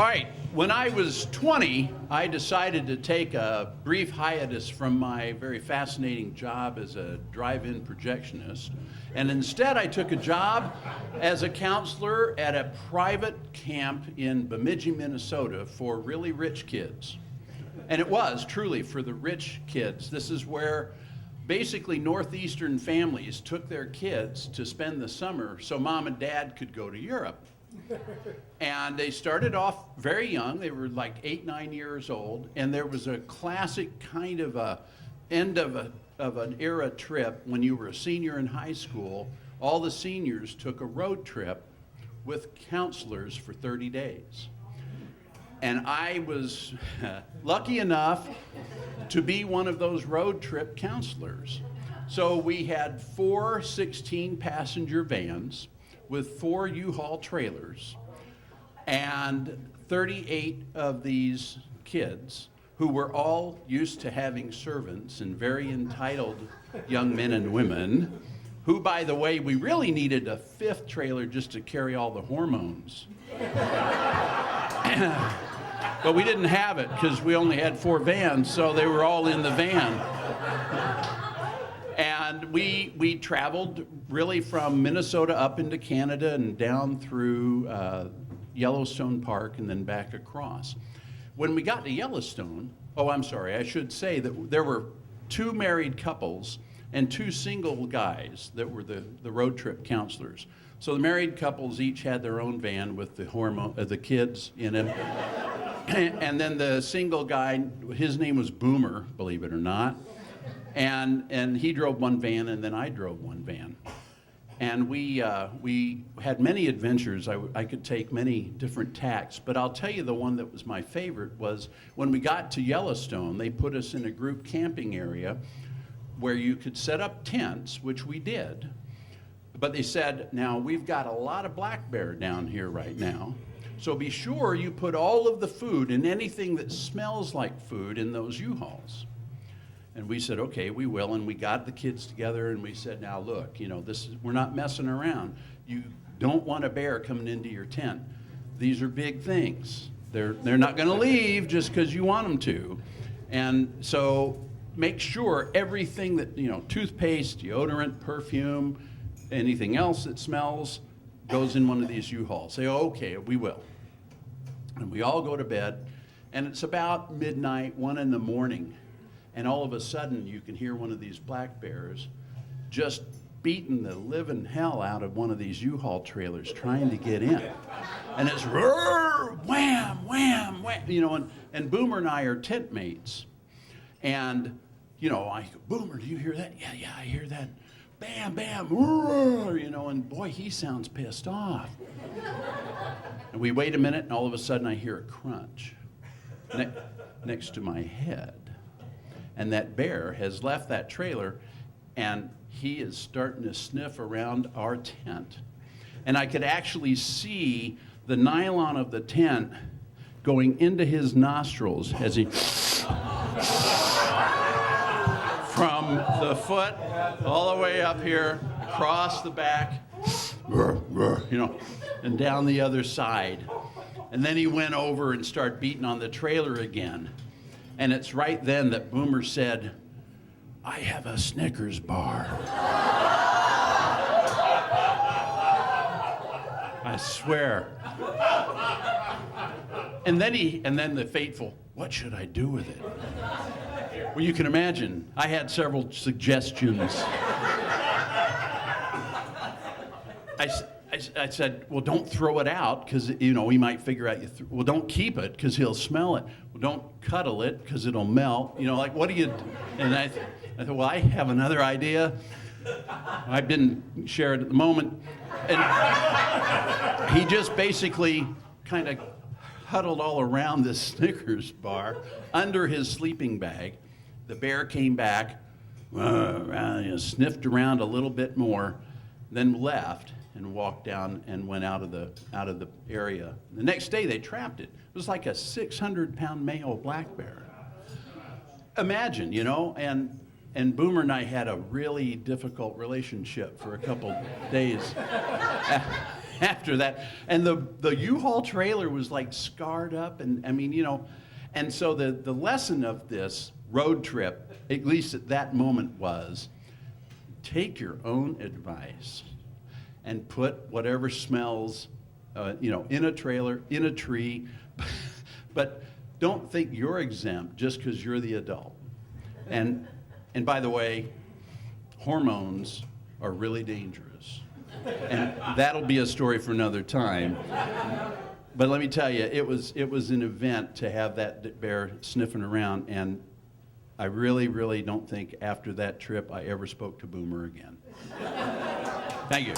All right, when I was 20, I decided to take a brief hiatus from my very fascinating job as a drive-in projectionist. And instead, I took a job as a counselor at a private camp in Bemidji, Minnesota for really rich kids. And it was truly for the rich kids. This is where basically Northeastern families took their kids to spend the summer so mom and dad could go to Europe. And they started off very young. They were like 8, 9 years old. And there was a classic kind of a end of an era trip when you were a senior in high school. All the seniors took a road trip with counselors for 30 days. And I was lucky enough to be one of those road trip counselors. So we had 4 16-passenger vans with 4 U-Haul trailers and 38 of these kids who were all used to having servants and very entitled young men and women who, by the way, we really needed a 5th trailer just to carry all the hormones. But we didn't have it because we only had 4 vans, so they were all in the van. And we traveled really from Minnesota up into Canada and down through Yellowstone Park and then back across. When we got to Yellowstone, I should say that there were 2 married couples and 2 single guys that were the road trip counselors. So the married couples each had their own van with the kids in it. And then the single guy, his name was Boomer, believe it or not. And he drove one van, and then I drove one van. And we had many adventures. I could take many different tacks, but I'll tell you the one that was my favorite was when we got to Yellowstone, they put us in a group camping area where you could set up tents, which we did. But they said, now we've got a lot of black bear down here right now. So be sure you put all of the food and anything that smells like food in those U-Hauls. And we said, okay, we will. And we got the kids together and we said, now look, we're not messing around. You don't want a bear coming into your tent. These are big things. They're not going to leave just because you want them to. And so make sure everything that, toothpaste, deodorant, perfume, anything else that smells goes in one of these U-Hauls. Say, oh, okay, we will. And we all go to bed, and it's about midnight, 1 in the morning, and all of a sudden you can hear one of these black bears just beating the living hell out of one of these U-Haul trailers trying to get in. And it's roar, wham, wham, wham, and Boomer and I are tent mates. And, I go, Boomer, do you hear that? Yeah, I hear that. Bam, bam, roar, and boy, he sounds pissed off. And we wait a minute, and all of a sudden I hear a crunch next to my head. And that bear has left that trailer, and he is starting to sniff around our tent. And I could actually see the nylon of the tent going into his nostrils as he... from the foot all the way up here, across the back, and down the other side. And then he went over and started beating on the trailer again. And it's right then that Boomer said, I have a Snickers bar. I swear. And then the fateful, what should I do with it? Well, you can imagine, I had several suggestions. I said, well, don't throw it out, because, he might figure out well, don't keep it, because he'll smell it. Well, don't cuddle it, because it'll melt. What do you... And I thought, well, I have another idea. I didn't share it at the moment. And he just basically kind of huddled all around this Snickers bar under his sleeping bag. The bear came back, sniffed around a little bit more, then left and walked down and went out of the area. The next day they trapped it. It was like a 600-pound male black bear. Imagine, and Boomer and I had a really difficult relationship for a couple days after that. And the U-Haul trailer was like scarred up, and I mean, and so the lesson of this road trip, at least at that moment, was take your own advice and put whatever smells, in a trailer, in a tree, but don't think you're exempt just because you're the adult. And by the way, hormones are really dangerous. And that'll be a story for another time. But let me tell you, it was an event to have that bear sniffing around, and I really, really don't think after that trip I ever spoke to Boomer again. Thank you.